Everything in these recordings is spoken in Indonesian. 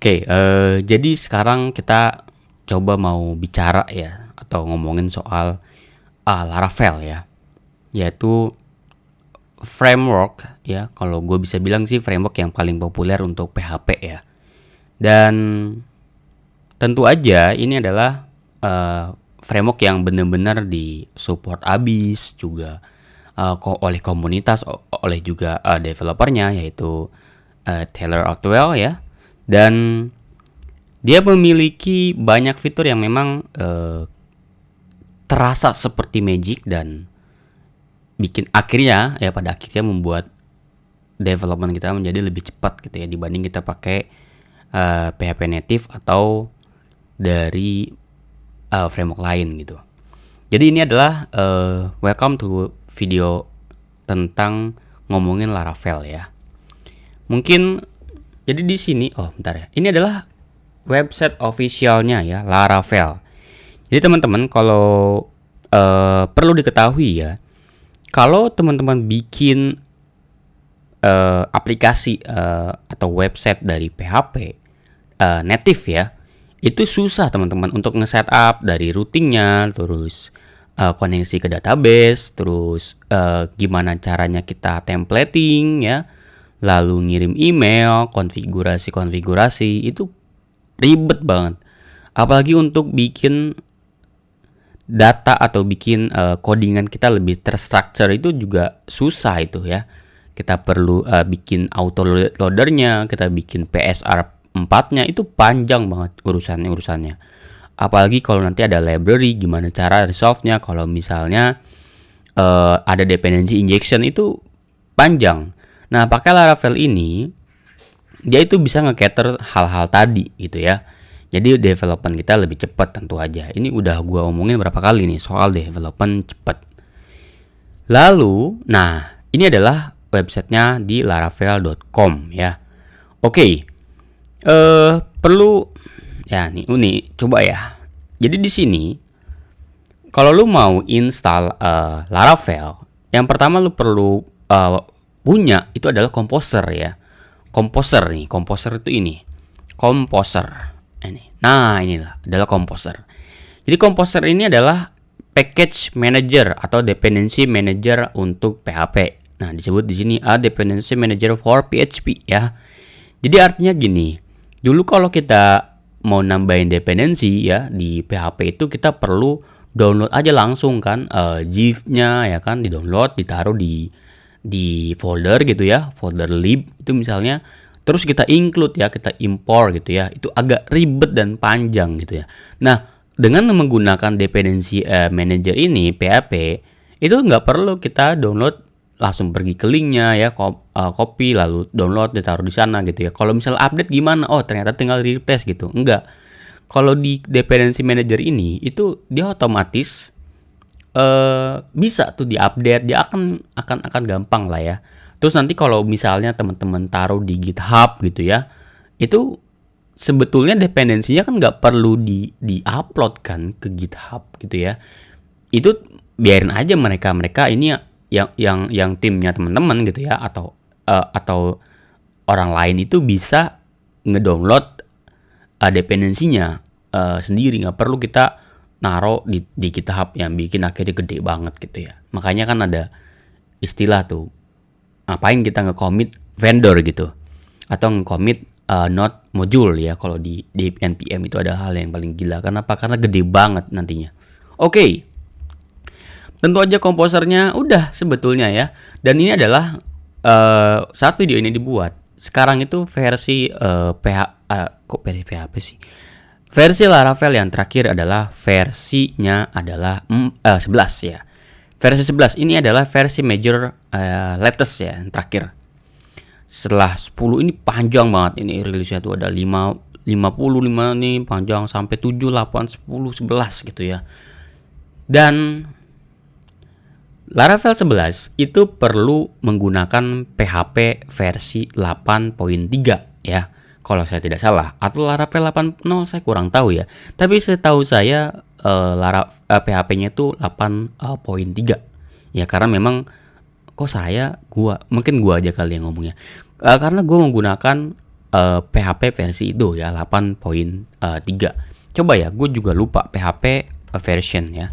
Oke, jadi sekarang kita coba mau bicara ya, atau ngomongin soal Laravel ya, yaitu framework ya. Kalau gue bisa bilang sih framework yang paling populer untuk PHP ya. Dan tentu aja ini adalah framework yang benar-benar disupport abis juga oleh komunitas, oleh juga developernya, yaitu Taylor Otwell ya. Dan dia memiliki banyak fitur yang memang terasa seperti magic dan pada akhirnya membuat development kita menjadi lebih cepat gitu ya, dibanding kita pakai PHP native atau dari framework lain gitu. Jadi ini adalah welcome to video tentang ngomongin Laravel ya. Mungkin jadi di sini, bentar ya. Ini adalah website officialnya ya, Laravel. Jadi teman-teman, kalau perlu diketahui ya, kalau teman-teman bikin aplikasi atau website dari PHP native ya, itu susah teman-teman untuk nge-setup dari routingnya, terus koneksi ke database, terus gimana caranya kita templating ya, lalu ngirim email, konfigurasi itu ribet banget. Apalagi untuk bikin data atau bikin codingan kita lebih terstruktur itu juga susah itu ya. Kita perlu bikin autoloadernya, kita bikin PSR 4-nya, itu panjang banget urusannya. Apalagi kalau nanti ada library, gimana cara resolve-nya. Kalau misalnya ada dependency injection, itu panjang. Nah, pakai Laravel ini, dia itu bisa nge-cater hal-hal tadi gitu ya. Jadi development kita lebih cepat tentu aja. Ini udah gua omongin berapa kali nih soal development cepat. Lalu, nah ini adalah websitenya di laravel.com ya. Oke, perlu ya nih coba ya. Jadi di sini, kalau lu mau install Laravel, yang pertama lu perlu punya itu adalah Composer ya. Composer itu ini. Composer. Nah, inilah adalah Composer. Jadi Composer ini adalah package manager atau dependency manager untuk PHP. Nah, disebut di sini dependency manager for PHP ya. Jadi artinya gini. Dulu kalau kita mau nambahin dependency ya di PHP itu, kita perlu download aja langsung kan zip-nya ya kan, di-download, ditaruh di folder gitu ya, folder lib itu misalnya, terus kita include ya, kita import gitu ya. Itu agak ribet dan panjang gitu ya. Nah, dengan menggunakan dependency manager ini, PHP itu nggak perlu kita download, langsung pergi ke linknya ya, copy lalu download, ditaruh di sana gitu ya. Kalau misal update gimana? Oh, ternyata tinggal di replace gitu. Enggak. Kalau di dependency manager ini, itu dia otomatis bisa tuh diupdate, dia akan gampang lah ya. Terus nanti kalau misalnya teman-teman taruh di GitHub gitu ya, itu sebetulnya dependensinya kan nggak perlu di-upload kan ke GitHub gitu ya. Itu biarin aja mereka ini yang timnya teman-teman gitu ya, atau orang lain itu bisa ngedownload dependensinya sendiri, nggak perlu kita naro di GitHub yang bikin akhirnya gede banget gitu ya. Makanya kan ada istilah tuh, ngapain kita nge-commit vendor gitu, atau nge-commit not module ya. Kalau di NPM itu ada hal yang paling gila. Kenapa? Karena gede banget nantinya. Oke. Tentu aja komposernya udah sebetulnya ya. Dan ini adalah saat video ini dibuat, sekarang itu versi versi PHP sih. Versi Laravel yang terakhir adalah versinya adalah 11 ya. Versi 11 ini adalah versi major latest ya, yang terakhir. Setelah 10 ini panjang banget, ini rilisnya tuh ada 55 nih, panjang sampai 7, 8, 10, 11 gitu ya. Dan Laravel 11 itu perlu menggunakan PHP versi 8.3 ya, kalau saya tidak salah, atau Laravel 8.0, saya kurang tahu ya. Tapi setahu saya PHP-nya itu 8.3 ya, karena memang mungkin gua aja kali yang ngomongnya, karena gua menggunakan PHP versi itu ya 8.3. Coba ya, gue juga lupa PHP version ya.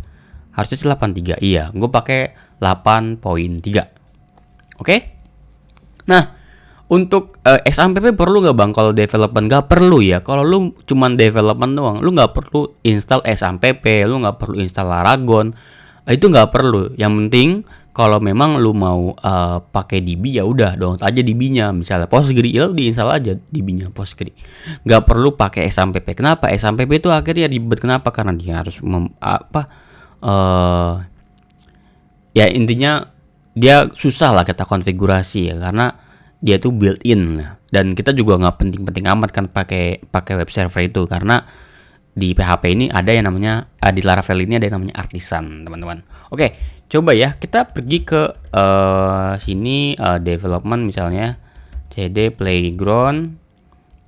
Harusnya sih 8.3. Iya, gue pakai 8.3. Oke? Nah, untuk XAMPP perlu nggak bang kalau development? Nggak perlu ya. Kalau lu cuman development doang, lu nggak perlu install XAMPP, lu nggak perlu install Laragon. Itu nggak perlu. Yang penting kalau memang lu mau pakai DB ya udah download aja DB-nya. Misalnya Postgre, ya lu diinstal aja DB-nya Postgre. Nggak perlu pakai XAMPP. Kenapa? XAMPP itu akhirnya ribet. Kenapa? Karena dia harus ya intinya dia susah lah kita konfigurasi ya, karena dia tuh built-in lah. Dan kita juga nggak penting-penting amat kan pakai web server itu, karena di PHP ini ada yang namanya di Laravel ini ada yang namanya artisan, teman-teman. Oke, coba ya kita pergi ke sini development misalnya cd playground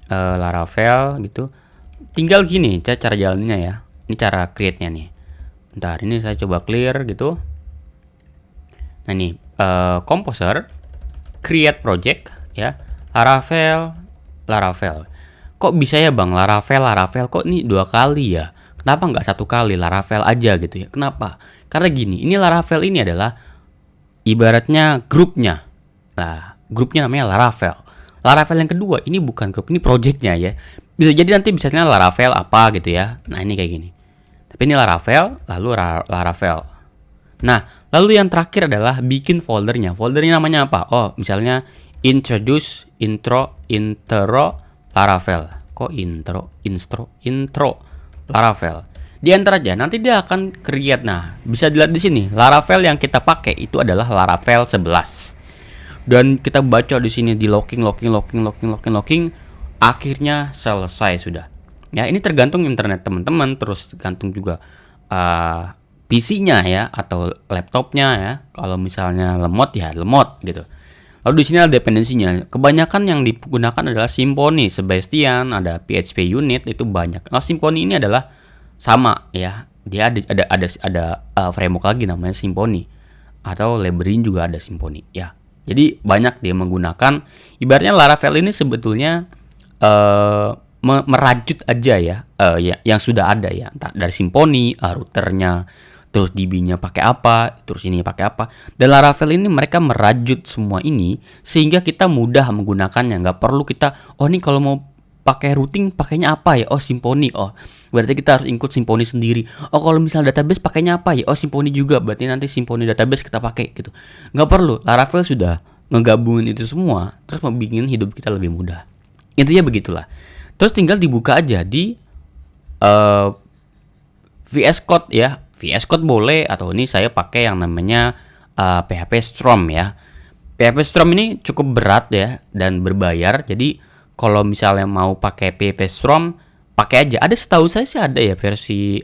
Laravel gitu. Tinggal gini cara jalannya ya. Ini cara create-nya nih. Bentar, ini saya coba clear gitu. Nah ini Composer, create project ya, Laravel. Kok bisa ya bang Laravel kok ini 2 kali ya? Kenapa nggak 1 kali Laravel aja gitu ya? Kenapa? Karena gini, ini Laravel ini adalah ibaratnya grupnya. Nah, grupnya namanya Laravel. Laravel yang kedua ini bukan grup, ini projectnya ya. Bisa jadi nanti misalnya Laravel apa gitu ya. Nah ini kayak gini. Tapi ini Laravel, lalu Laravel. Nah, lalu yang terakhir adalah bikin foldernya. Foldernya namanya apa? Oh, misalnya introduce, intro Laravel. Kok intro Laravel. Di enter aja, nanti dia akan create. Nah, bisa dilihat di sini. Laravel yang kita pakai itu adalah Laravel 11. Dan kita baca di sini di locking. Akhirnya selesai sudah. Ya, ini tergantung internet teman-teman, terus tergantung juga PC-nya ya atau laptopnya ya. Kalau misalnya lemot ya lemot gitu. Lalu di sini ada dependensinya. Kebanyakan yang digunakan adalah Symfony, Sebastian, ada PHP unit itu banyak. Nah, Symfony ini adalah sama ya. Dia ada framework lagi namanya Symfony, atau Labyrinth juga ada Symfony ya. Jadi banyak dia menggunakan. Ibaratnya Laravel ini sebetulnya merajut aja ya, yang sudah ada ya, entah dari Symfony, routernya, terus DB-nya pakai apa, terus ini pakai apa. Dan Laravel ini mereka merajut semua ini sehingga kita mudah menggunakannya. Nggak perlu kita, oh ini kalau mau pakai routing pakainya apa ya? Oh Symfony. Oh berarti kita harus include Symfony sendiri. Oh kalau misalnya database pakainya apa ya? Oh Symfony juga. Berarti nanti Symfony database kita pakai gitu. Nggak perlu. Laravel sudah ngegabungin itu semua, terus membuat hidup kita lebih mudah. Intinya begitulah. Terus tinggal dibuka aja di VS Code ya. VS Code boleh, atau ini saya pakai yang namanya PHP Storm ya. PHP Storm ini cukup berat ya dan berbayar. Jadi kalau misalnya mau pakai PHP Storm, pakai aja. Ada, setahu saya sih ada ya versi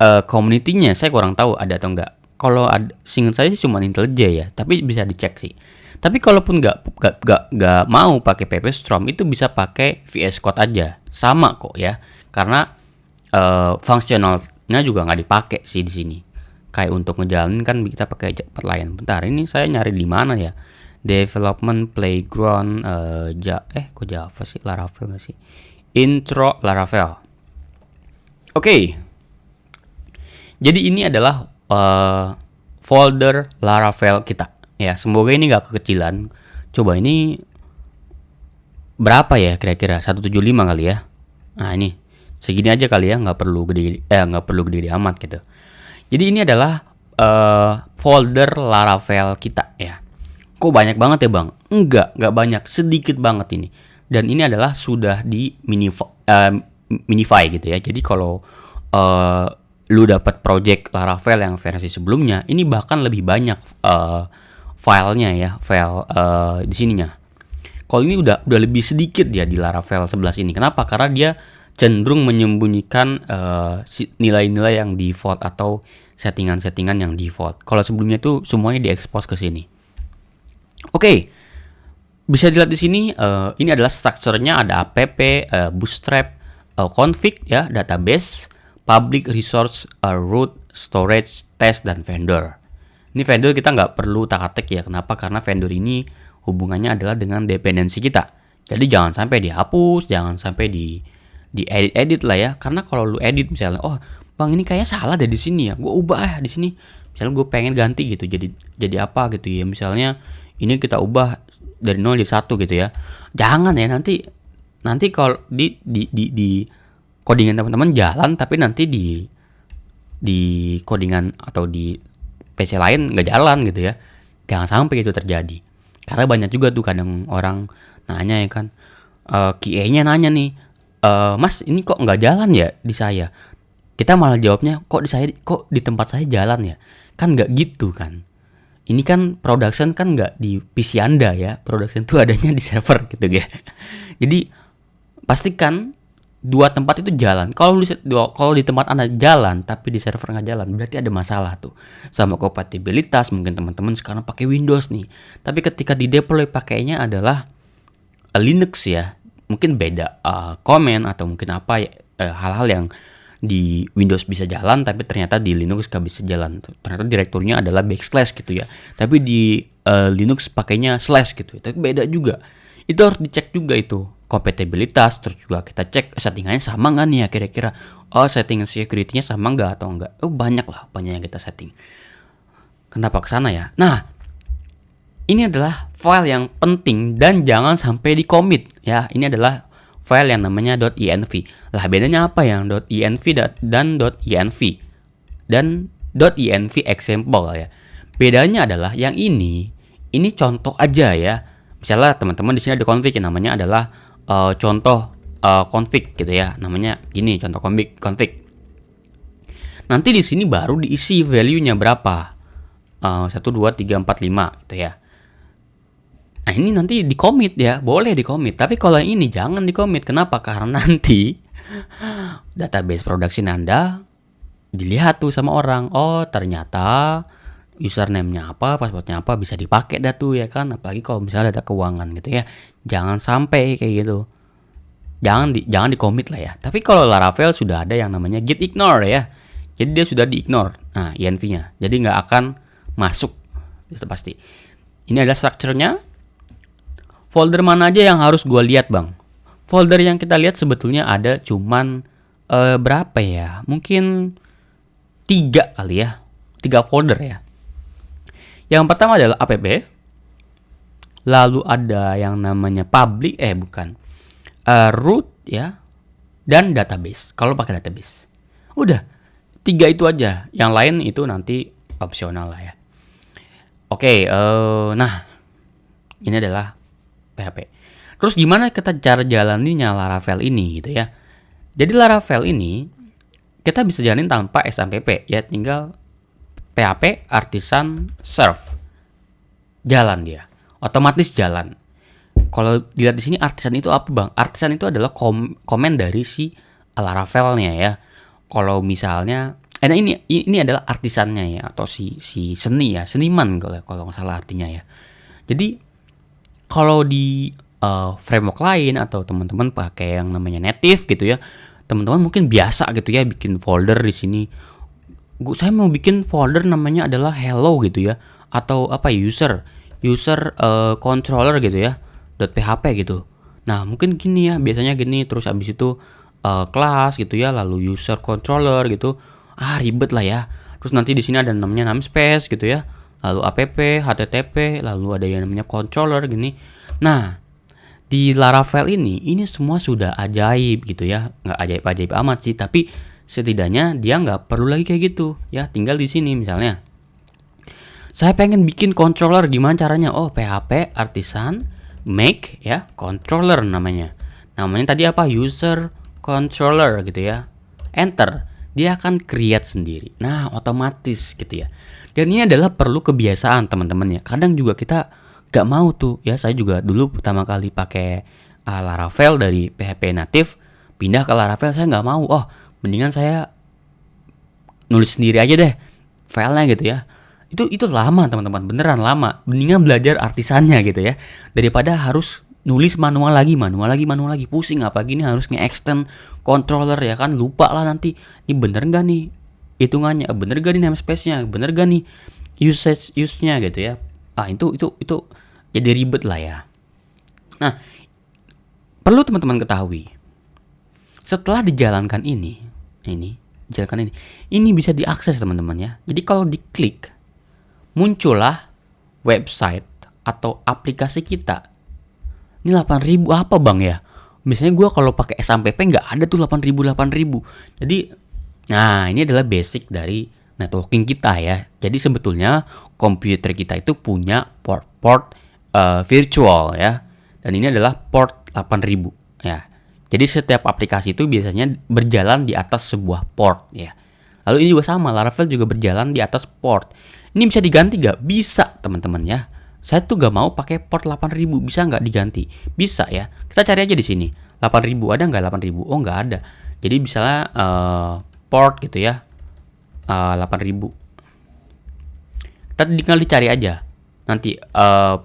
community-nya. Saya kurang tahu ada atau enggak. Kalau seingat saya sih cuma IntelliJ ya, tapi bisa dicek sih. Tapi kalaupun nggak mau pakai PHP Storm, itu bisa pakai VS Code aja, sama kok ya. Karena fungsionalnya juga nggak dipakai sih di sini. Kayak untuk ngejalanin kan kita pakai tempat lain. Bentar, ini saya nyari di mana ya? Development Playground kok Java sih, Laravel nggak sih? Intro Laravel. Oke. Jadi ini adalah folder Laravel kita. Ya, semoga ini nggak kekecilan. Coba ini berapa ya kira-kira? 175 kali ya. Nah ini segini aja kali ya, nggak perlu gede amat gitu. Jadi ini adalah folder Laravel kita ya. Kok banyak banget ya bang? Nggak banyak, sedikit banget ini. Dan ini adalah sudah di minify gitu ya. Jadi kalau lu dapat project Laravel yang versi sebelumnya, ini bahkan lebih banyak filenya ya, file di sininya. Kalau ini udah lebih sedikit ya di Laravel 11 ini. Kenapa? Karena dia cenderung menyembunyikan nilai-nilai yang default atau settingan-settingan yang default. Kalau sebelumnya tuh semuanya diekspos ke sini. Oke. Bisa dilihat di sini ini adalah strukturnya, ada app, bootstrap, config ya, database, public resource, root, storage, test, dan vendor. Ini vendor kita nggak perlu tak-atik ya. Kenapa? Karena vendor ini hubungannya adalah dengan dependensi kita. Jadi jangan sampai dihapus, jangan sampai di edit lah ya. Karena kalau lu edit misalnya, oh bang ini kayaknya salah deh di sini ya, gue ubah ya di sini. Misalnya gue pengen ganti gitu, jadi apa gitu ya. Misalnya ini kita ubah dari 0 jadi 1 gitu ya. Jangan ya, nanti kalau di codingan teman-teman jalan, tapi nanti di codingan atau di PC lain nggak jalan gitu ya. Jangan sampai itu terjadi. Karena banyak juga tuh kadang orang nanya ya kan, QA-nya nanya nih, Mas ini kok nggak jalan ya di saya? Kita malah jawabnya, kok di tempat saya jalan ya? Kan nggak gitu kan. Ini kan production kan nggak di PC Anda ya. Production itu adanya di server gitu ya. Jadi pastikan dua tempat itu jalan. Kalau di tempat Anda jalan tapi di server nggak jalan, berarti ada masalah tuh sama kompatibilitas. Mungkin teman-teman sekarang pakai Windows nih, tapi ketika di deploy pakainya adalah Linux ya, mungkin beda komen atau mungkin apa ya, hal-hal yang di Windows bisa jalan tapi ternyata di Linux gak bisa jalan. Ternyata direkturnya adalah backslash gitu ya, tapi di Linux pakainya slash gitu. Tapi beda juga. Itu harus dicek juga itu kompatibilitas. Terus juga kita cek settingannya sama nggak nih ya kira-kira. Oh setting security-nya sama nggak atau enggak. Banyak yang kita setting. Kenapa kesana ya? Nah, ini adalah file yang penting dan jangan sampai di commit ya. Ini adalah file yang namanya .env. Lah bedanya apa yang .env dan .env dan .env example ya. Bedanya adalah yang ini contoh aja ya. Misalnya teman-teman di sini ada config yang namanya adalah contoh config gitu ya. Namanya gini, contoh config. Nanti di sini baru diisi value-nya berapa. 1 2 3 4 5 gitu ya. Nah, ini nanti di commit ya, boleh di commit. Tapi kalau yang ini jangan di commit. Kenapa? Karena nanti database production Anda dilihat tuh sama orang. Oh, ternyata username-nya apa, password-nya apa, bisa dipakai dah tuh ya kan. Apalagi kalau misalnya ada keuangan gitu ya. Jangan sampai kayak gitu. Jangan di commit lah ya. Tapi kalau Laravel sudah ada yang namanya git ignore ya. Jadi dia sudah di ignore. Nah, env-nya. Jadi nggak akan masuk. Itu pasti. Ini adalah structure-nya. Folder mana aja yang harus gue lihat bang? Folder yang kita lihat sebetulnya ada cuman berapa ya? Mungkin 3 kali ya. 3 folder ya. Yang pertama adalah app, lalu ada yang namanya public, root ya, dan database. Kalau pakai database, udah 3 itu aja. Yang lain itu nanti opsional lah ya. Oke, nah ini adalah PHP. Terus gimana kita cara jalaninya Laravel ini gitu ya? Jadi Laravel ini kita bisa jalanin tanpa SAMPP ya, tinggal PHP artisan serve, jalan dia, otomatis jalan. Kalau dilihat di sini artisan itu apa bang? Artisan itu adalah komen dari si Laravelnya ya. Kalau misalnya, nah ini adalah artisannya ya, atau si seni ya, seniman kalau nggak salah artinya ya. Jadi kalau di framework lain atau teman-teman pakai yang namanya native gitu ya, teman-teman mungkin biasa gitu ya bikin folder di sini. Saya mau bikin folder namanya adalah hello gitu ya, atau apa user controller gitu ya, .php gitu. Nah mungkin gini ya, biasanya gini, terus abis itu class gitu ya, lalu user controller gitu. Ribet lah ya. Terus nanti di sini ada namanya namespace gitu ya, lalu app, http, lalu ada yang namanya controller gini. Nah di Laravel ini semua sudah ajaib gitu ya, nggak ajaib amat sih, tapi setidaknya dia nggak perlu lagi kayak gitu ya. Tinggal di sini misalnya saya pengen bikin controller, gimana caranya? Oh, PHP artisan make ya controller namanya tadi apa, user controller gitu ya, enter, dia akan create sendiri. Nah otomatis gitu ya. Dan ini adalah perlu kebiasaan teman-teman ya. Kadang juga kita gak mau tuh ya. Saya juga dulu pertama kali pakai Laravel dari PHP native pindah ke Laravel, saya gak mau. Oh mendingan saya nulis sendiri aja deh filenya gitu ya. Itu lama teman-teman, beneran lama. Mendingan belajar artisannya gitu ya, daripada harus nulis manual lagi, pusing. Apa gini harus nge-extend controller ya kan, lupa lah nanti ini bener gak nih hitungannya, bener gak nih namespace-nya, bener gak nih use-nya gitu ya. Itu jadi ribet lah ya. Nah perlu teman-teman ketahui, setelah dijalankan ini bisa diakses teman-teman ya. Jadi kalau diklik, muncullah website atau aplikasi kita. Ini 8.000 apa bang ya? Biasanya gue kalau pakai SMPP nggak ada tuh 8.000. Jadi, nah ini adalah basic dari networking kita ya. Jadi sebetulnya komputer kita itu punya port virtual ya. Dan ini adalah port 8.000 ya. Jadi setiap aplikasi itu biasanya berjalan di atas sebuah port ya. Lalu ini juga sama, Laravel juga berjalan di atas port. Ini bisa diganti gak? Bisa teman-teman ya. Saya tuh gak mau pakai port 8.000, bisa nggak diganti? Bisa ya. Kita cari aja di sini. 8.000 ada nggak 8.000? Oh nggak ada. Jadi misalnya port gitu ya. 8.000. Kita tinggal dicari aja. Nanti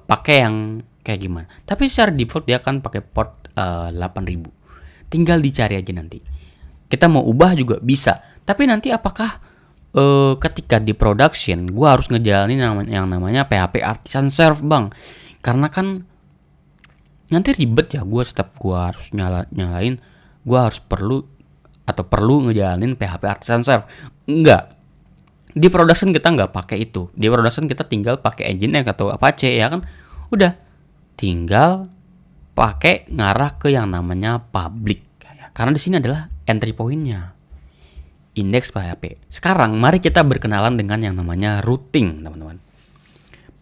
pakai yang kayak gimana. Tapi secara default dia akan pakai port 8.000. Tinggal dicari aja nanti. Kita mau ubah juga bisa. Tapi nanti apakah ketika di production gue harus ngejalanin yang namanya PHP Artisan Serve bang, karena kan nanti ribet ya gue setiap gue harus nyalain, gue harus perlu ngejalanin PHP Artisan Serve. Enggak, di production kita nggak pakai itu. Di production kita tinggal pakai Nginx atau Apache ya kan, udah tinggal pakai ngarah ke yang namanya public ya. Karena di sini adalah entry point-nya index PHP. Sekarang mari kita berkenalan dengan yang namanya routing, teman-teman.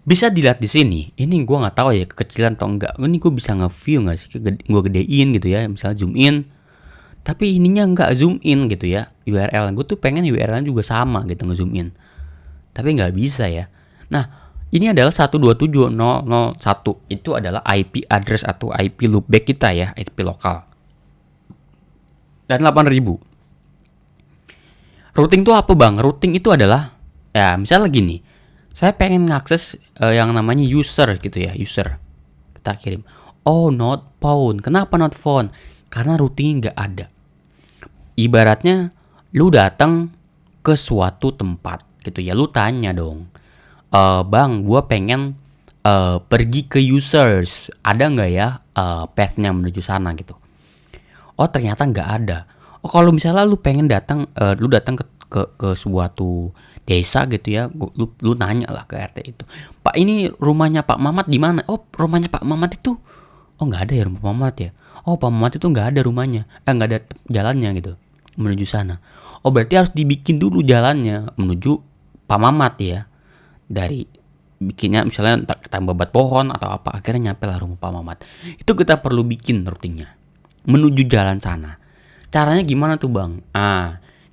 Bisa dilihat di sini. Ini gue nggak tahu ya kekecilan atau enggak. Ini gue bisa nge-view nggak sih? Gue gedein gitu ya. Misalnya zoom in. Tapi ininya nggak zoom in gitu ya. URL. Gue tuh pengen URL juga sama gitu nge-zoom in. Tapi nggak bisa ya. Nah, ini adalah 127.0.0.1. Itu adalah IP address atau IP loopback kita ya. IP lokal. Dan 8.000. Routing itu apa bang? Routing itu adalah, ya misalnya gini, saya pengen ngakses yang namanya user gitu ya, user. Kita kirim, oh not found. Kenapa not found? Karena routing nggak ada. Ibaratnya, lu datang ke suatu tempat gitu ya, lu tanya dong, bang, gua pengen pergi ke users, ada nggak ya path-nya menuju sana gitu? Oh ternyata nggak ada. Oh kalau misalnya lu pengen lu datang ke suatu desa gitu ya, lu nanya lah ke RT itu, Pak ini rumahnya Pak Mamat di mana? Oh rumahnya Pak Mamat itu, oh nggak ada ya rumah Pak Mamat ya. Oh Pak Mamat itu nggak ada rumahnya, nggak ada jalannya gitu menuju sana. Oh berarti harus dibikin dulu jalannya menuju Pak Mamat ya. Dari bikinnya misalnya tambah bat pohon atau apa, akhirnya nyampe lah rumah Pak Mamat. Itu kita perlu bikin routingnya menuju jalan sana. Caranya gimana tuh bang?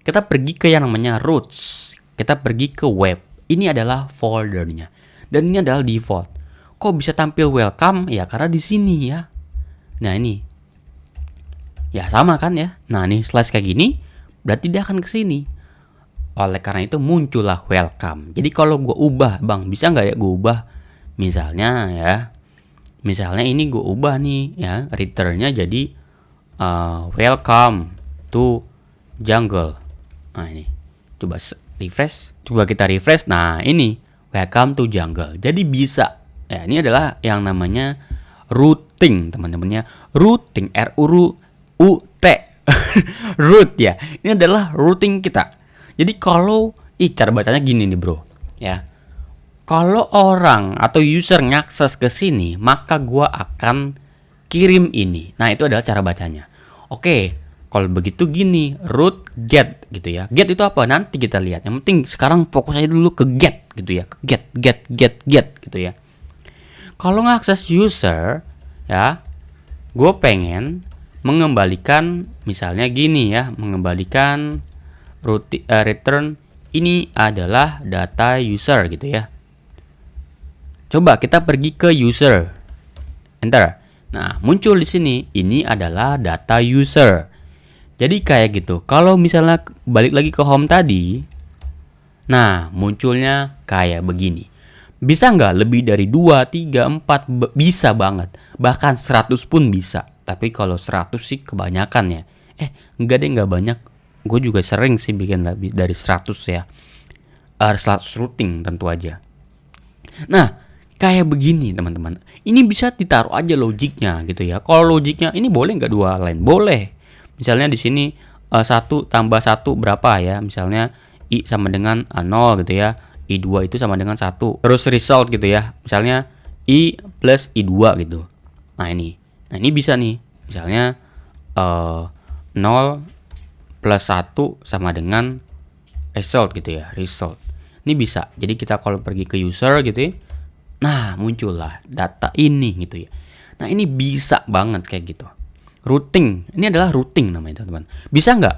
Kita pergi ke yang namanya routes. Kita pergi ke web. Ini adalah foldernya. Dan ini adalah default. Kok bisa tampil welcome? Ya karena di sini ya. Nah ini. Ya sama kan ya. Nah ini slash kayak gini. Berarti dia akan ke sini. Oleh karena itu muncullah welcome. Jadi kalau gue ubah bang, bisa nggak ya gue ubah? Misalnya ini gue ubah nih ya. Returnnya jadi welcome to jungle. Nah ini coba refresh, coba kita refresh. Nah ini welcome to jungle. Jadi bisa ya, ini adalah yang namanya routing teman-temannya. Routing RUT root ya, ini adalah routing kita. Jadi kalau cara bacanya gini nih bro ya, kalau orang atau user ngakses ke sini maka gua akan kirim ini. Nah itu adalah cara bacanya. Oke, kalau begitu gini, root get gitu ya. Get itu apa? Nanti kita lihat. Yang penting sekarang fokus aja dulu ke get gitu ya. Ke get gitu ya. Kalau ngakses user ya, gue pengen mengembalikan misalnya gini ya, mengembalikan return ini adalah data user gitu ya. Coba kita pergi ke user. Enter. Nah, muncul di sini, ini adalah data user. Jadi kayak gitu. Kalau misalnya balik lagi ke home tadi, nah munculnya kayak begini. Bisa nggak lebih dari 2, 3, 4? Bisa banget. Bahkan 100 pun bisa. Tapi kalau 100 sih kebanyakan ya. Enggak deh, nggak banyak. Gue juga sering sih bikin lebih dari 100 ya. 100 routing tentu aja. Nah, Kayak begini teman-teman. Ini bisa ditaruh aja logiknya gitu ya. Kalau logiknya ini boleh nggak dua line? Boleh. Misalnya di sini 1 tambah 1 berapa ya? Misalnya I sama dengan 0 gitu ya. I2 itu sama dengan 1. Terus result gitu ya. Misalnya I plus I2 gitu. Nah ini. Nah ini bisa nih. Misalnya 0 plus 1 sama dengan result gitu ya. Result. Ini bisa. Jadi kita kalau pergi ke user gitu ya. Nah, muncullah data ini gitu ya. Nah, ini bisa banget kayak gitu. Routing, ini adalah routing namanya teman-teman. Bisa nggak?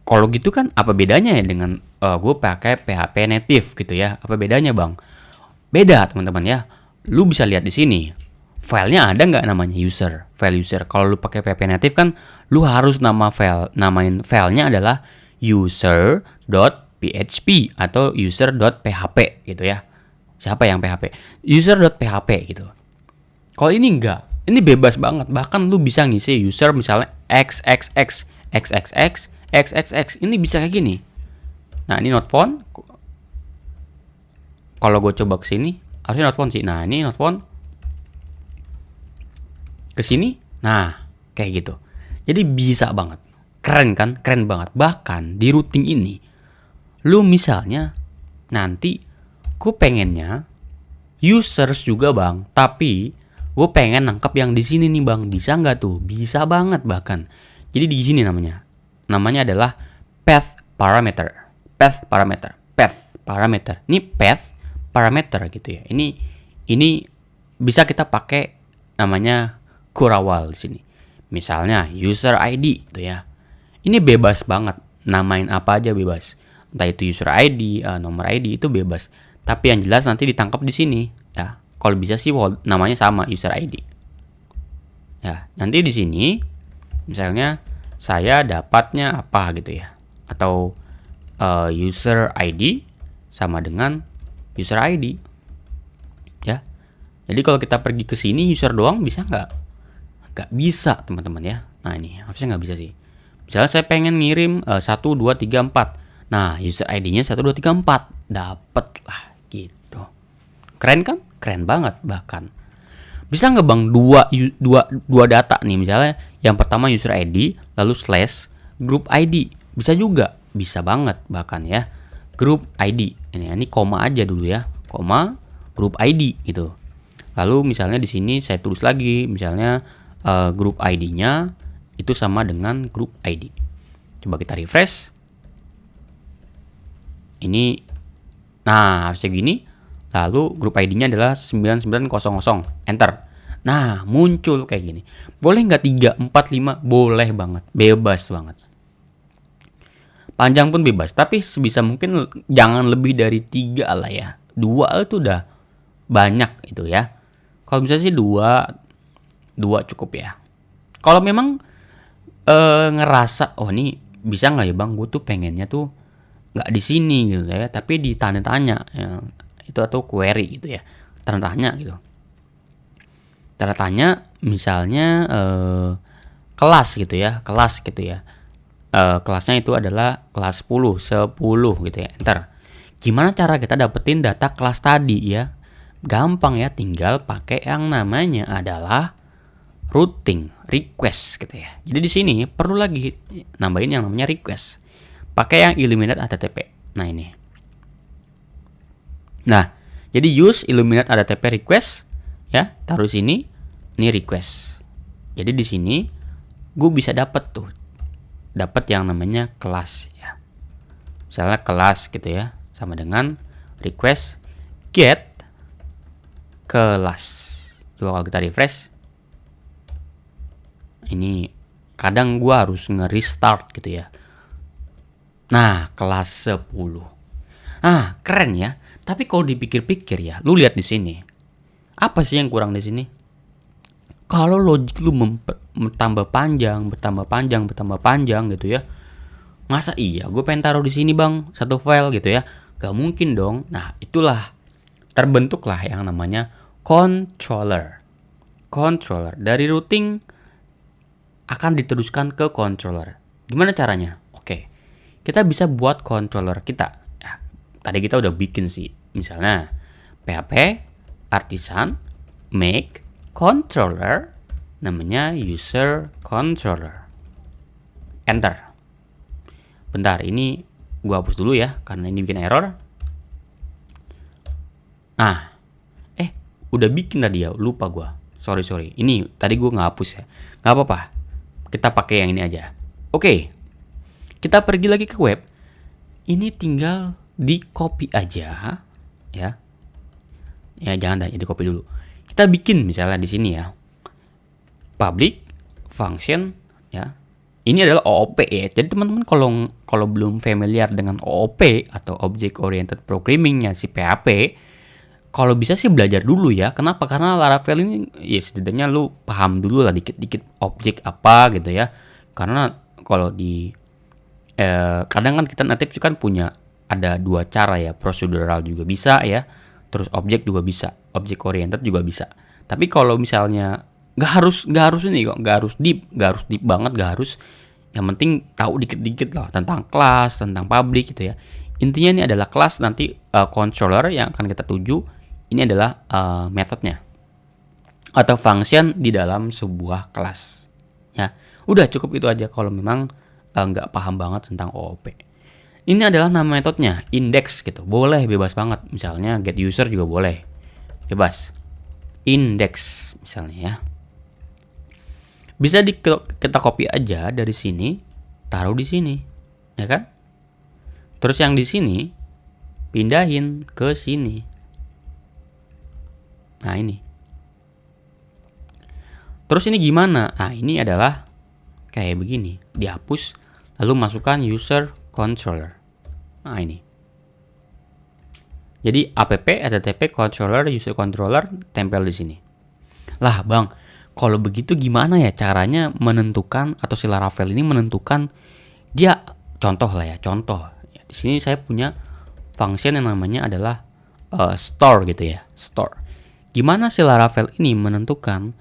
Kalau gitu kan apa bedanya ya dengan gue pakai PHP native gitu ya? Apa bedanya bang? Beda teman-teman ya. Lu bisa lihat di sini. Filenya ada nggak namanya user, file user. Kalau lu pakai PHP native kan, lu harus namain filenya adalah user.php atau user.php gitu ya. Siapa yang PHP? User.php gitu. Kalau ini enggak, ini bebas banget. Bahkan lu bisa ngisi user misalnya xxx, xxx, xxx. Ini bisa kayak gini. Nah, ini not found. Kalau gue coba ke sini, harusnya not found sih. Nah, ini not found. Ke sini. Nah, kayak gitu. Jadi bisa banget. Keren kan? Keren banget. Bahkan di routing ini, lu misalnya nanti gue pengennya users juga bang, tapi gue pengen nangkep yang di sini nih bang, bisa nggak tuh? Bisa banget bahkan. Jadi di sini namanya adalah path parameter, path parameter, path parameter. Ini path parameter gitu ya. Ini bisa kita pakai namanya kurawal di sini. Misalnya user ID gitu ya. Ini bebas banget, namain apa aja bebas. Entah itu user ID, nomor ID itu bebas. Tapi yang jelas nanti ditangkap di sini ya. Kalau bisa sih namanya sama user ID. Ya, nanti di sini misalnya saya dapatnya apa gitu ya. Atau user ID sama dengan user ID. Ya. Jadi kalau kita pergi ke sini user doang bisa nggak? Nggak bisa, teman-teman ya. Nah, ini harusnya nggak bisa sih. Misalnya saya pengen ngirim 1 2 3 4. Nah, user ID-nya 1 2 3 4. Dapet lah. Gitu. Keren kan? Keren banget bahkan. Bisa nggak bang dua data nih, misalnya yang pertama user ID lalu slash group ID. Bisa juga, bisa banget bahkan ya. Group ID. Ini koma aja dulu ya. Koma group ID gitu. Lalu misalnya di sini saya tulis lagi misalnya group ID-nya itu sama dengan group ID. Coba kita refresh. Ini nah, harusnya gini. Lalu grup ID-nya adalah 9900. Enter. Nah, muncul kayak gini. Boleh nggak 3, 4, 5? Boleh banget. Bebas banget. Panjang pun bebas. Tapi sebisa mungkin jangan lebih dari 3 lah ya. 2 itu udah banyak itu ya. Kalau misalnya sih 2 cukup ya. Kalau memang ngerasa, oh ini bisa nggak ya bang? Gue tuh pengennya tuh nggak di sini gitu ya, tapi di tanda tanya ya, itu atau query gitu ya, tanda tanya gitu. Tanda tanya misalnya kelas gitu ya, kelasnya itu adalah kelas 10 gitu ya. Enter. Gimana cara kita dapetin data kelas tadi ya? Gampang ya, tinggal pakai yang namanya adalah routing request gitu ya. Jadi di sini perlu lagi nambahin yang namanya request. Pakai yang Illuminate HTTP. Nah ini. Nah, jadi use Illuminate HTTP request ya, taruh sini. Ini request. Jadi di sini gue bisa dapat yang namanya kelas ya. Misalnya kelas gitu ya, sama dengan request get kelas. Coba kalau kita refresh. Ini kadang gue harus nge-restart gitu ya. Nah, kelas 10. Ah, keren ya. Tapi kalau dipikir-pikir ya, lu lihat di sini. Apa sih yang kurang di sini? Kalau logik lu bertambah panjang gitu ya. Masa iya gue pengen taruh di sini bang, satu file gitu ya. Gak mungkin dong. Nah, itulah terbentuklah yang namanya controller. Controller dari routing akan diteruskan ke controller. Gimana caranya? Oke. Kita bisa buat controller kita. Nah, tadi kita udah bikin sih. Misalnya PHP artisan, make, controller, namanya user controller. Enter. Bentar, ini gua hapus dulu ya, karena ini bikin error. Nah, udah bikin tadi ya, lupa gua. Sorry. Ini tadi gua nggak hapus ya. Nggak apa-apa. Kita pakai yang ini aja. Oke. Kita pergi lagi ke web. Ini tinggal di copy aja, ya. Ya jangan di copy dulu. Kita bikin misalnya di sini ya. Public function, ya. Ini adalah OOP ya. Jadi teman-teman kalau belum familiar dengan OOP atau Object Oriented Programming-nya si PHP, kalau bisa sih belajar dulu ya. Kenapa? Karena Laravel ini ya setidaknya lu paham dulu lah dikit-dikit objek apa gitu ya. Karena kalau di kadang kan kita native kan punya ada dua cara ya. Procedural juga bisa ya. Terus objek juga bisa. Object oriented juga bisa. Tapi kalau misalnya nggak harus ini kok, nggak harus deep banget, nggak harus. Yang penting tahu dikit-dikit lah tentang kelas, tentang public gitu ya. Intinya ini adalah kelas, nanti controller yang akan kita tuju. Ini adalah metodenya atau function di dalam sebuah kelas. Ya, udah cukup itu aja kalau memang nggak paham banget tentang OOP. Ini adalah nama metodenya, index gitu. Boleh bebas banget. Misalnya get user juga boleh. Bebas. Index misalnya ya. Bisa kita copy aja dari sini, taruh di sini. Ya kan? Terus yang di sini pindahin ke sini. Nah ini. Terus ini gimana? Nah ini adalah kayak begini. Dihapus, lalu masukkan user controller. Nah ini. Jadi app http controller user controller tempel di sini. Lah bang, kalau begitu gimana ya caranya menentukan atau si Laravel ini menentukan dia contoh lah ya, contoh. Di sini saya punya function yang namanya adalah store gitu ya, store. Gimana si Laravel ini menentukan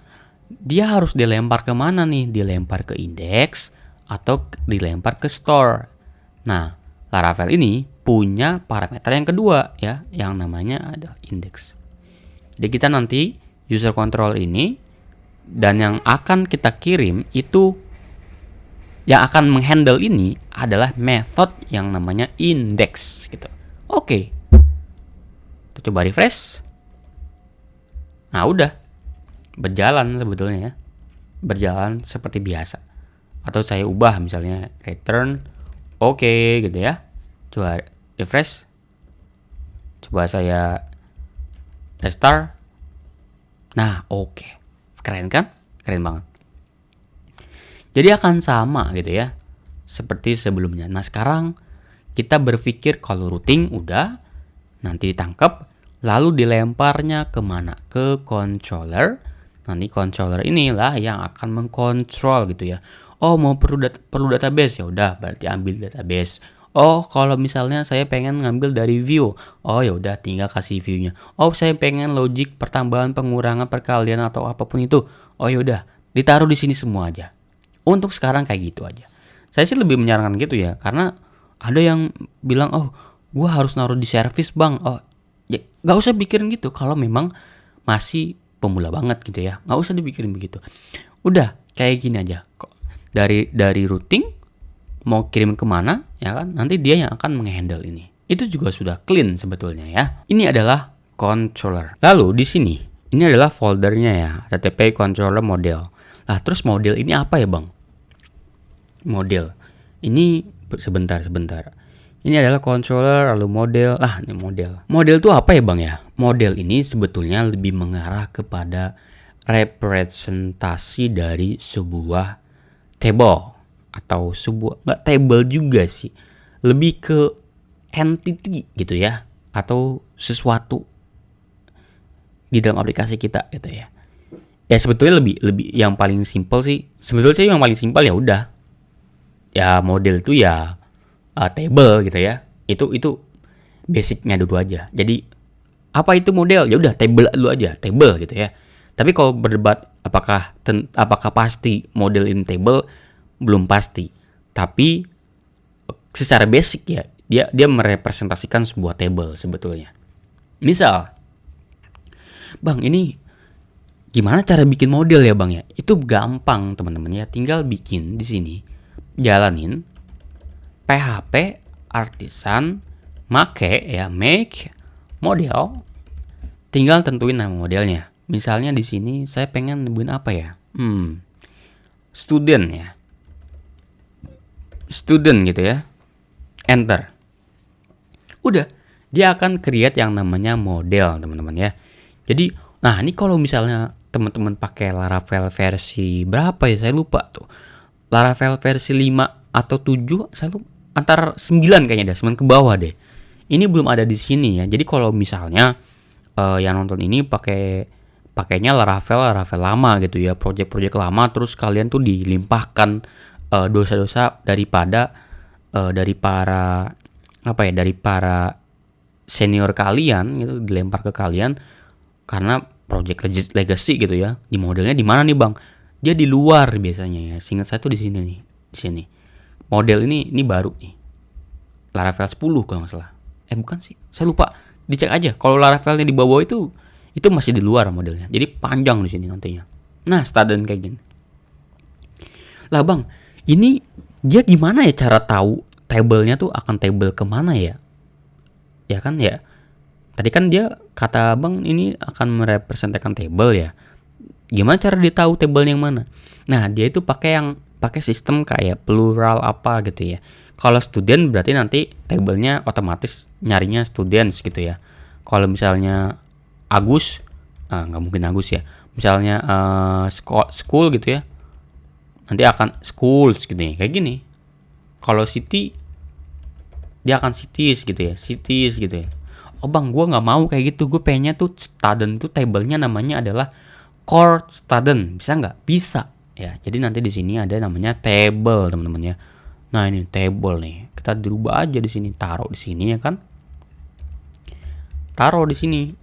dia harus dilempar ke mana nih? Dilempar ke index atau dilempar ke store. Nah, Laravel ini punya parameter yang kedua ya, yang namanya adalah index. Jadi kita nanti user control ini dan yang akan kita kirim itu yang akan menghandle ini adalah method yang namanya index gitu. Oke. Kita coba refresh. Nah, udah berjalan sebetulnya ya. Berjalan seperti biasa. Atau saya ubah misalnya return oke gitu ya. Coba refresh. Coba saya restart. Nah, oke. Keren kan? Keren banget. Jadi akan sama gitu ya. Seperti sebelumnya. Nah, sekarang kita berpikir kalau routing udah nanti ditangkap, lalu dilemparnya kemana? Ke controller. Nanti controller inilah yang akan mengkontrol gitu ya. Oh, mau perlu database, ya udah berarti ambil database. Oh, kalau misalnya saya pengen ngambil dari view, oh ya udah tinggal kasih view-nya. Oh, saya pengen logic pertambahan, pengurangan, perkalian atau apapun itu. Oh ya udah ditaruh di sini semua aja. Untuk sekarang kayak gitu aja. Saya sih lebih menyarankan gitu ya, karena ada yang bilang, oh, gua harus naruh di service bang. Oh, ya, nggak usah pikirin gitu kalau memang masih pemula banget gitu ya. Nggak usah dipikirin begitu. Udah kayak gini aja. Dari routing mau kirim kemana ya kan, nanti dia yang akan menghandle ini. Itu juga sudah clean sebetulnya ya. Ini adalah controller. Lalu di sini ini adalah foldernya ya, http controller model. Nah, terus model ini apa ya bang? Model ini sebentar. Ini adalah controller lalu model. Ini model. Model itu apa ya bang ya? Model ini sebetulnya lebih mengarah kepada representasi dari sebuah table atau sebuah, nggak table juga sih, lebih ke entity gitu ya, atau sesuatu di dalam aplikasi kita gitu ya. Ya sebetulnya lebih yang paling simpel sih, sebetulnya yang paling simpel ya udah ya model itu ya table gitu ya. Itu basicnya dulu aja. Jadi apa itu model? Ya udah table dulu aja, table gitu ya. Tapi kalau berdebat apakah pasti model in table, belum pasti. Tapi secara basic ya dia merepresentasikan sebuah table sebetulnya. Misal Bang, ini gimana cara bikin model ya bang ya? Itu gampang teman-teman ya. Tinggal bikin di sini, jalanin PHP Artisan make model. Tinggal tentuin nama modelnya. Misalnya di sini saya pengen nemuin apa ya? Student ya. Student gitu ya. Enter. Udah, dia akan create yang namanya model, teman-teman ya. Jadi, nah ini kalau misalnya teman-teman pakai Laravel versi berapa ya? Saya lupa tuh. Laravel versi 5 atau 7, saya lupa. Antara 9 kayaknya deh, 9 ke bawah deh. Ini belum ada di sini ya. Jadi kalau misalnya yang nonton ini pakainya Laravel lama gitu ya, project lama, terus kalian tuh dilimpahkan dosa-dosa dari para senior kalian gitu, dilempar ke kalian karena project legacy gitu ya. Di modelnya di mana nih bang? Dia di luar biasanya ya. Seingat saya tuh di sini nih, di sini. Model ini baru nih. Laravel 10 kalau nggak salah. Bukan sih, saya lupa. Dicek aja. Kalau Laravelnya di bawah itu masih di luar modelnya. Jadi panjang di sini nantinya. Nah, student kayak gini. Lah bang, ini dia gimana ya cara tahu tabelnya tuh akan tabel kemana ya? Ya kan ya. Tadi kan dia kata bang ini akan merepresentasikan tabel ya. Gimana cara dia tahu tabelnya yang mana? Nah, dia itu pakai sistem kayak plural apa gitu ya. Kalau student berarti nanti tabelnya otomatis nyarinya students gitu ya. Kalau misalnya Agus, nggak mungkin Agus ya. Misalnya school gitu ya, nanti akan schools gitu ya. Kayak gini. Kalau city, dia akan cities gitu ya. Cities gitu ya. Oh bang, gue nggak mau kayak gitu. Gue pengennya tuh student itu tabelnya namanya adalah core student. Bisa nggak? Bisa. Ya, jadi nanti di sini ada namanya table teman-teman ya. Nah ini table nih, kita dirubah aja di sini, taruh di sini ya kan, taruh di sini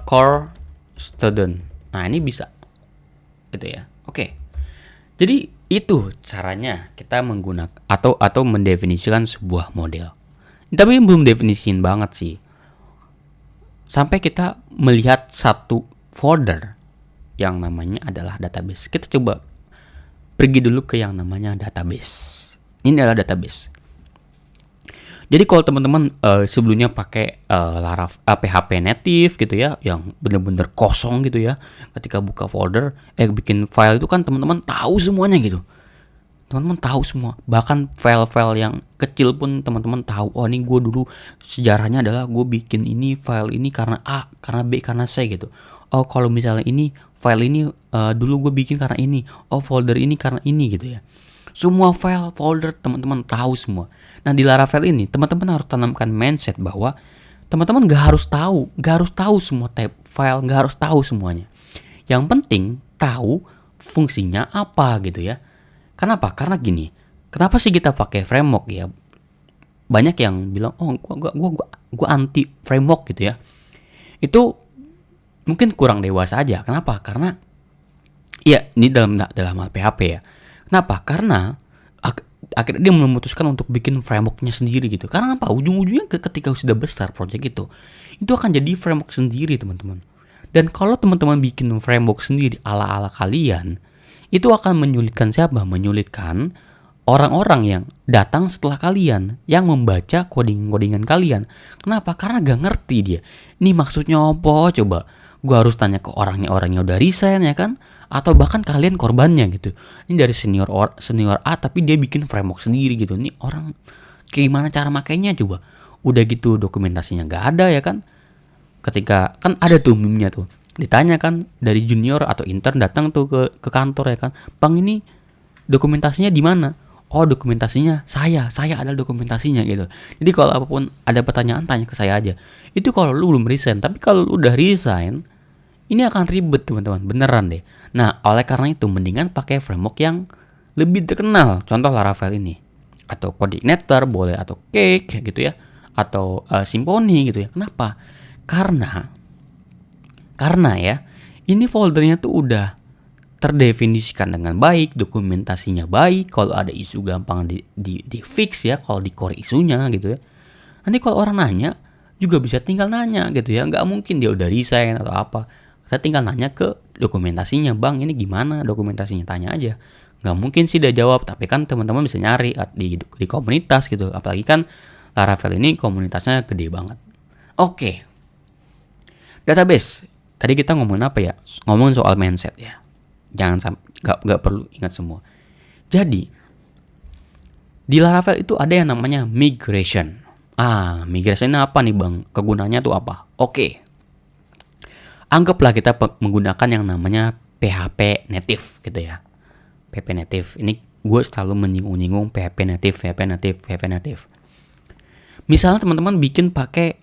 core student. Nah ini bisa, gitu ya. Oke, jadi itu caranya kita menggunakan atau mendefinisikan sebuah model. Tapi belum definisiin banget sih. Sampai kita melihat satu folder yang namanya adalah database. Kita coba pergi dulu ke yang namanya database. Ini adalah database. Jadi kalau teman-teman sebelumnya pakai PHP native gitu ya, yang benar-benar kosong gitu ya, ketika buka folder, bikin file itu kan teman-teman tahu semuanya gitu. Teman-teman tahu semua. Bahkan file-file yang kecil pun teman-teman tahu. Oh ini gue dulu sejarahnya adalah gue bikin ini file ini karena A, karena B, karena C gitu. Oh kalau misalnya ini file ini dulu gue bikin karena ini. Oh folder ini karena ini gitu ya. Semua file, folder teman-teman tahu semua. Nah di Laravel ini teman-teman harus tanamkan mindset bahwa teman-teman gak harus tahu semua type file, gak harus tahu semuanya. Yang penting tahu fungsinya apa gitu ya. Kenapa? Karena gini. Kenapa sih kita pakai framework ya? Banyak yang bilang, oh gua anti framework gitu ya. Itu mungkin kurang dewasa aja. Kenapa? Karena ya ini dalam hal PHP ya. Kenapa? Karena akhirnya dia memutuskan untuk bikin frameworknya sendiri gitu. Karena apa? Ujung-ujungnya ketika sudah besar project itu akan jadi framework sendiri teman-teman. Dan kalau teman-teman bikin framework sendiri ala-ala kalian, itu akan menyulitkan siapa? Menyulitkan orang-orang yang datang setelah kalian, yang membaca codingan kalian. Kenapa? Karena gak ngerti dia. Ini maksudnya apa? Coba gue harus tanya ke orangnya udah resign ya kan? Atau bahkan kalian korbannya gitu. Ini dari senior A tapi dia bikin framework sendiri gitu. Ini orang gimana cara makainya coba. Udah gitu dokumentasinya gak ada ya kan. Ketika kan ada tuh meme-nya tuh. Ditanya kan dari junior atau intern datang tuh ke kantor ya kan. Bang ini dokumentasinya di mana? Oh dokumentasinya saya adalah dokumentasinya gitu. Jadi kalau apapun ada pertanyaan tanya ke saya aja. Itu kalau lu belum resign. Tapi kalau lu udah resign, ini akan ribet teman-teman, beneran deh. Nah, oleh karena itu mendingan pakai framework yang lebih terkenal. Contoh Laravel ini. Atau Coordinator boleh, atau Cake gitu ya. Atau Symfony gitu ya. Kenapa? Karena ya, ini foldernya tuh udah terdefinisikan dengan baik, dokumentasinya baik. Kalau ada isu gampang di fix ya, kalau di core isunya gitu ya. Nanti kalau orang nanya, juga bisa tinggal nanya gitu ya. Nggak mungkin dia udah resign atau apa. Kita tinggal nanya ke dokumentasinya, bang ini gimana dokumentasinya, tanya aja. Nggak mungkin sih dia jawab, tapi kan teman-teman bisa nyari di komunitas gitu. Apalagi kan Laravel ini komunitasnya gede banget. Oke. Database. Tadi kita ngomongin apa ya? Ngomongin soal mindset ya. Jangan sampai nggak perlu ingat semua. Jadi di Laravel itu ada yang namanya migration. Migration ini apa nih bang? Kegunaannya tuh apa? Oke. Anggaplah kita menggunakan yang namanya PHP native gitu ya. PHP native. Ini gue selalu menyinggung PHP native. Misalnya teman-teman bikin pakai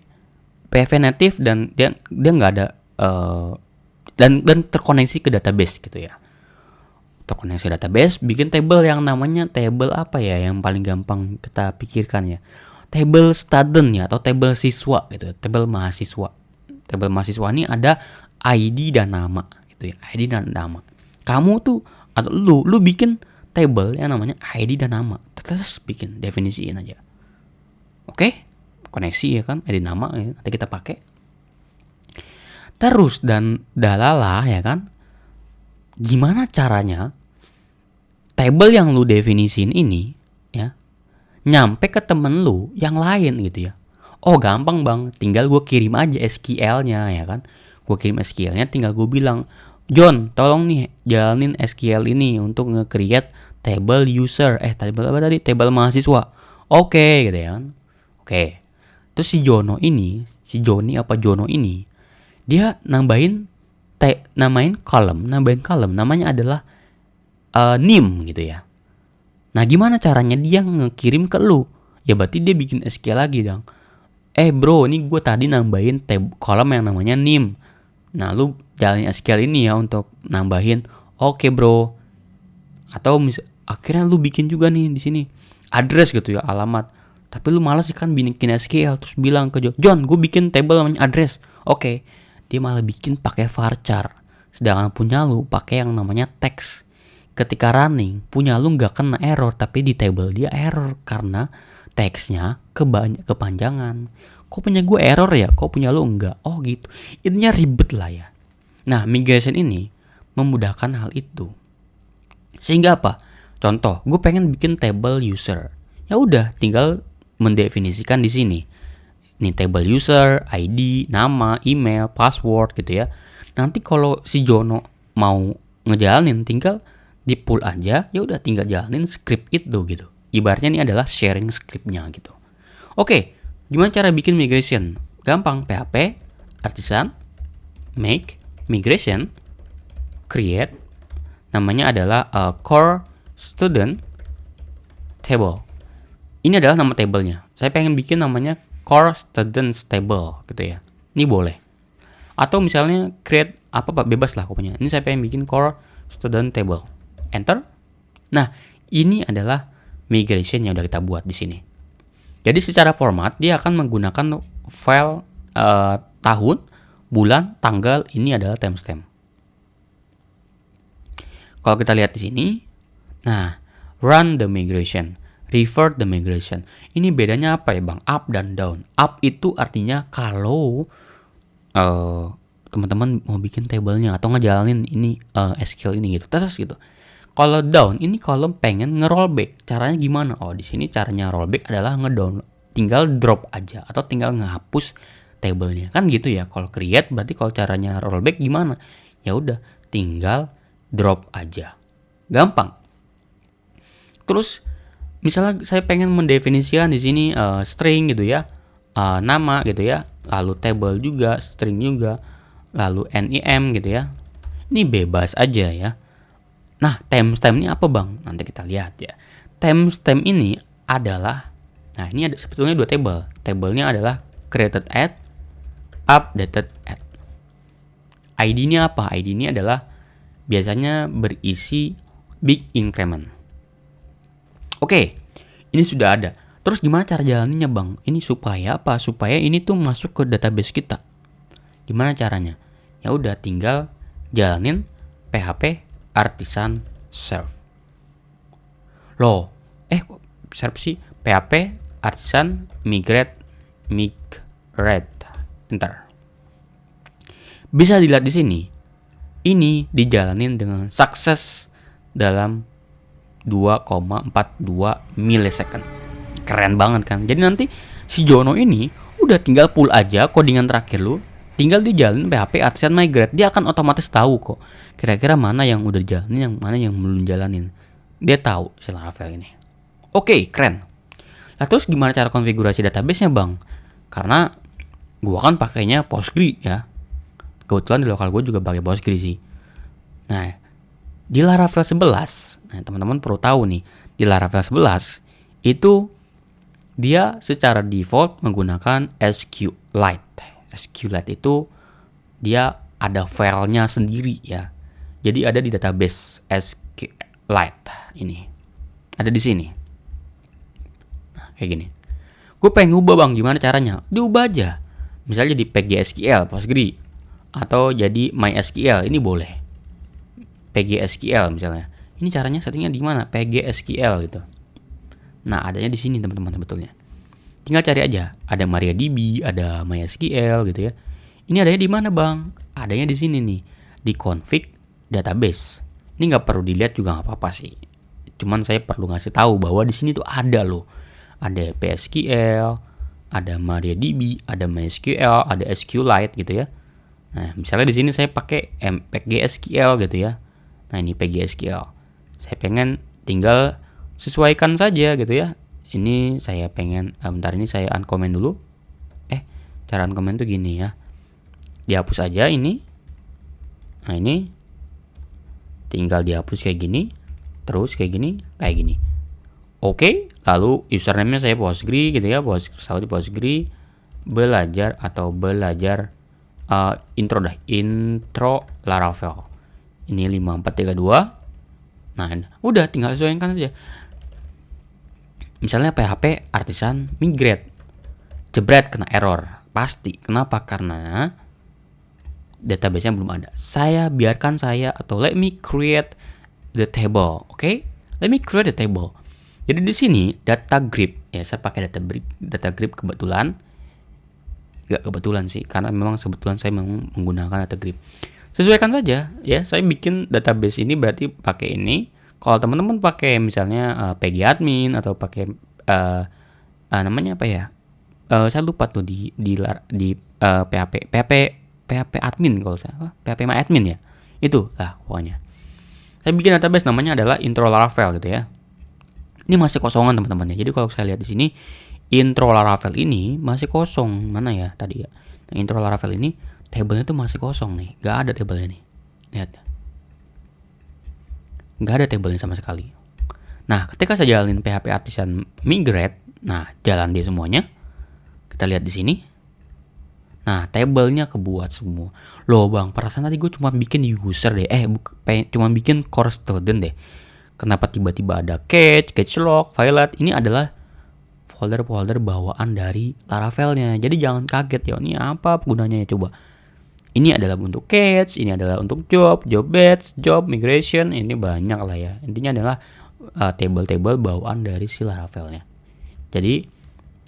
PHP native dan dia nggak ada dan terkoneksi ke database gitu ya. Terkoneksi database, bikin table yang namanya table apa ya yang paling gampang kita pikirkan ya. Table student ya atau table siswa gitu, table mahasiswa. Table mahasiswa ini ada ID dan nama gitu ya, ID dan nama. Kamu tuh atau lu bikin table yang namanya ID dan nama. Terus bikin definisiin aja. Oke? Koneksi ya kan, ID nama ya, nanti kita pakai. Terus dan dalalah ya kan. Gimana caranya table yang lu definisin ini ya nyampe ke temen lu yang lain gitu ya. Oh gampang bang, tinggal gue kirim aja SQL-nya ya kan. Gue kirim SQL-nya, tinggal gue bilang, John tolong nih jalanin SQL ini untuk nge-create table user. Table apa tadi? Table mahasiswa. Oke gitu ya kan. Oke. Terus si Jono ini dia nambahin column namanya adalah NIM gitu ya. Nah gimana caranya dia ngekirim ke lu? Ya berarti dia bikin SQL lagi dong. Bro, ini gue tadi nambahin kolom yang namanya NIM. Nah lu jalanin SQL ini ya untuk nambahin. Oke bro. Atau akhirnya lu bikin juga nih di sini address gitu ya, alamat. Tapi lu malas kan bikin SQL, terus bilang ke John, gue bikin table namanya address. Oke. Dia malah bikin pakai varchar. Sedangkan punya lu pakai yang namanya text. Ketika running, punya lu nggak kena error, tapi di table dia error karena teksnya kepanjangan. Kok punya gue error ya? Kok punya lu enggak? Oh gitu. Intinya ribet lah ya. Nah, migration ini memudahkan hal itu. Sehingga apa? Contoh, gue pengen bikin table user. Ya udah, tinggal mendefinisikan di sini. Nih table user, ID, nama, email, password gitu ya. Nanti kalau si Jono mau ngejalanin, tinggal di pull aja. Ya udah, tinggal jalanin script itu gitu. Ibaratnya ini adalah sharing scriptnya gitu. Oke, gimana cara bikin migration? Gampang, PHP, artisan, make, migration, create. Namanya adalah core student table. Ini adalah nama tablenya. Saya pengen bikin namanya core student table gitu ya. Ini boleh. Atau misalnya create apa bebas lah pokoknya. Ini saya pengen bikin core student table. Enter. Nah, ini adalah migration yang udah kita buat di sini. Jadi secara format dia akan menggunakan file tahun, bulan, tanggal. Ini adalah timestamp. Kalau kita lihat di sini, nah, run the migration, revert the migration. Ini bedanya apa ya bang? Up dan down. Up itu artinya kalau teman-teman mau bikin tablenya atau ngejalanin ini SQL ini gitu, terus gitu. Kalau down ini kalau pengen nge-rollback. Caranya gimana? Oh, di sini caranya rollback adalah ngedown. Tinggal drop aja atau tinggal ngehapus tablenya. Kan gitu ya. Kalau create berarti kalau caranya rollback gimana? Ya udah, tinggal drop aja. Gampang. Terus misalnya saya pengen mendefinisikan di sini string gitu ya. Nama gitu ya. Lalu table juga, string juga. Lalu NIM gitu ya. Ini bebas aja ya. Nah, timestamp ini apa bang? Nanti kita lihat ya. Timestamp ini adalah, nah ini ada sebetulnya dua table. Tablenya adalah created at, updated at. ID-nya apa? ID ini adalah biasanya berisi big increment. Oke, ini sudah ada. Terus gimana cara jalaninnya bang? Ini supaya apa? Supaya ini tuh masuk ke database kita. Gimana caranya? Ya udah, tinggal jalanin PHP artisan serve. Kok serve sih? PHP artisan migrate Migrate. Enter. Bisa dilihat di sini. Ini dijalanin dengan sukses dalam 2,42 millisecond. Keren banget kan? Jadi nanti si Jono ini udah tinggal pull aja codingan terakhir lu, tinggal dijalin PHP Artisan Migrate. Dia akan otomatis tahu kok kira-kira mana yang udah dijalanin, yang mana yang belum jalanin. Dia tahu si Laravel ini. Oke, keren. Nah, terus gimana cara konfigurasi database-nya, Bang? Karena gua kan pakainya Postgre ya. Kebetulan di lokal gue juga pakai Postgre sih. Nah, di Laravel 11, nah teman-teman perlu tahu nih, di Laravel 11 itu dia secara default menggunakan SQLite. SQLite itu dia ada filenya sendiri ya. Jadi ada di database SQLite ini. Ada di sini. Nah, kayak gini. Gue pengen ubah, Bang, gimana caranya? Diubah aja. Misalnya di PGSQL, Postgre, atau jadi MySQL, ini boleh. PGSQL misalnya. Ini caranya settingnya di mana? PGSQL gitu. Nah, adanya di sini teman-teman sebetulnya. Tinggal cari aja. Ada MariaDB, ada MySQL gitu ya. Ini adanya di mana, Bang? Adanya di sini nih, di config database. Ini nggak perlu dilihat juga nggak apa-apa sih. Cuman saya perlu ngasih tahu bahwa di sini tuh ada loh. Ada PSQL, ada MariaDB, ada MySQL, ada SQLite gitu ya. Nah, misalnya di sini saya pakai PGSQL gitu ya. Nah, ini PGSQL. Saya pengen tinggal sesuaikan saja gitu ya. Ini saya pengen bentar, ini saya uncomment dulu. Cara uncomment tuh gini ya. Dihapus aja ini. Nah, ini tinggal dihapus kayak gini. Terus kayak gini, kayak gini. Oke, lalu username-nya saya Postgre gitu ya. Postgre belajar intro Laravel. Ini 5432. Nah, udah tinggal sesuaikan saja. Misalnya PHP Artisan Migrate. Jebret kena error. Pasti. Kenapa? Karena database-nya belum ada. Let me create the table. Oke? Let me create the table. Jadi di sini data grip ya, saya pakai data grip kebetulan. Gak kebetulan sih, karena memang kebetulan saya memang menggunakan data grip. Sesuaikan saja ya, saya bikin database ini berarti pakai ini. Kalau teman-teman pakai misalnya PG admin atau pakai namanya apa ya? Saya lupa tuh di PHP admin kalau saya. PHP admin ya. Itu lah pokoknya. Saya bikin database namanya adalah intro Laravel gitu ya. Ini masih kosongan teman-teman ya. Jadi kalau saya lihat di sini intro Laravel ini masih kosong. Mana ya tadi ya? Nah, intro Laravel ini tabelnya tuh masih kosong nih. Gak ada tabelnya nih. Lihat. Gak ada tabelnya sama sekali. Nah, ketika saya jalanin PHP Artisan Migrate, nah jalan dia semuanya. Kita lihat di sini. Nah, tabelnya kebuat semua. Loh, Bang, perasaan tadi gue cuma bikin user deh. Cuma bikin core student deh. Kenapa tiba-tiba ada catch log, fileat? Ini adalah folder-folder bawaan dari Laravelnya. Jadi jangan kaget ya, ini apa gunanya ya coba. Ini adalah untuk catch, ini adalah untuk job batch, job migration, ini banyak lah ya. Intinya adalah table-table bawaan dari si Laravelnya. Jadi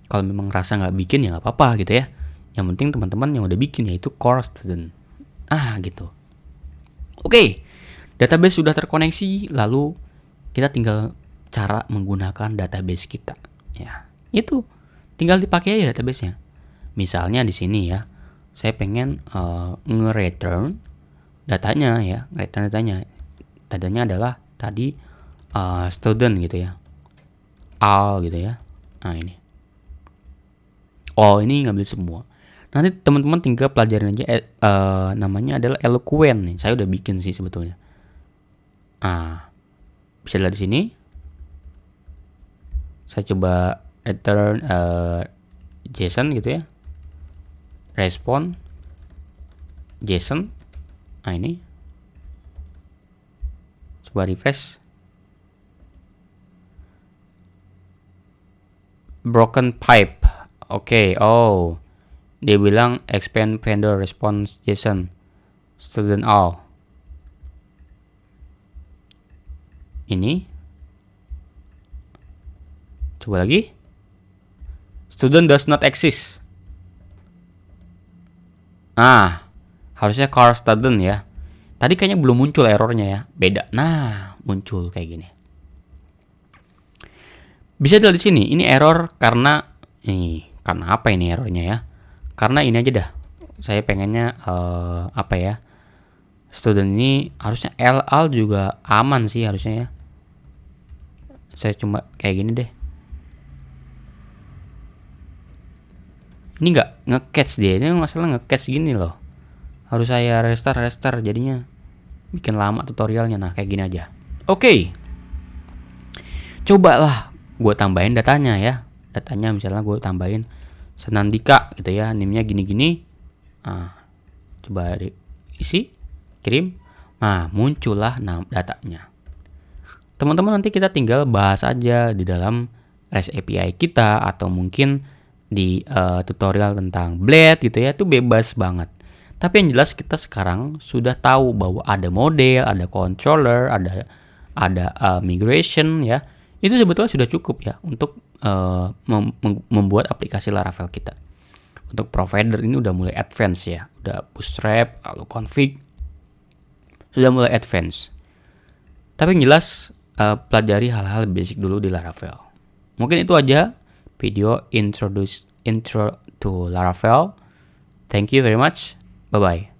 kalau memang rasa nggak bikin ya nggak apa-apa gitu ya. Yang penting teman-teman yang udah bikin yaitu core student. Gitu. Oke, database sudah terkoneksi, lalu kita tinggal cara menggunakan database kita. Ya, itu tinggal dipakai aja database-nya. Misalnya di sini ya, saya pengen nge-return datanya ya, datanya adalah tadi student gitu ya, all gitu ya. Nah ini, ini ngambil semua. Nanti teman-teman tinggal pelajarin aja. Namanya adalah Eloquent nih. Saya udah bikin sih sebetulnya. Bisa lihat di sini. Saya coba return JSON gitu ya. Respon JSON. Nah ini. Coba refresh. Broken pipe. Oke. Dia bilang expand vendor response JSON student all. Ini. Coba lagi. Student does not exist. Nah, harusnya car student ya. Tadi kayaknya belum muncul errornya ya. Beda. Nah, muncul kayak gini. Bisa dilihat di sini. Ini error karena karena apa ini errornya ya? Karena ini aja dah. Saya pengennya apa ya? Student ini harusnya LL juga aman sih harusnya ya. Saya cuma kayak gini deh. Ini nggak nge-catch dia. Ini masalah nge-catch gini loh. Harus saya restart jadinya bikin lama tutorialnya. Nah, kayak gini aja. Oke. Cobalah gue tambahin datanya ya. Datanya misalnya gue tambahin Senandika gitu ya. NIM-nya gini-gini. Nah, coba isi, kirim. Nah, muncullah datanya. Teman-teman nanti kita tinggal bahas aja di dalam REST API kita atau mungkin di tutorial tentang Blade gitu ya. Itu bebas banget. Tapi yang jelas kita sekarang sudah tahu bahwa ada model, ada controller, ada migration ya. Itu sebetulnya sudah cukup ya untuk membuat aplikasi Laravel kita. Untuk provider ini udah mulai advance ya. Udah bootstrap, lalu config. Sudah mulai advance. Tapi yang jelas pelajari hal-hal basic dulu di Laravel. Mungkin itu aja video intro to Laravel. Thank you very much. Bye-bye.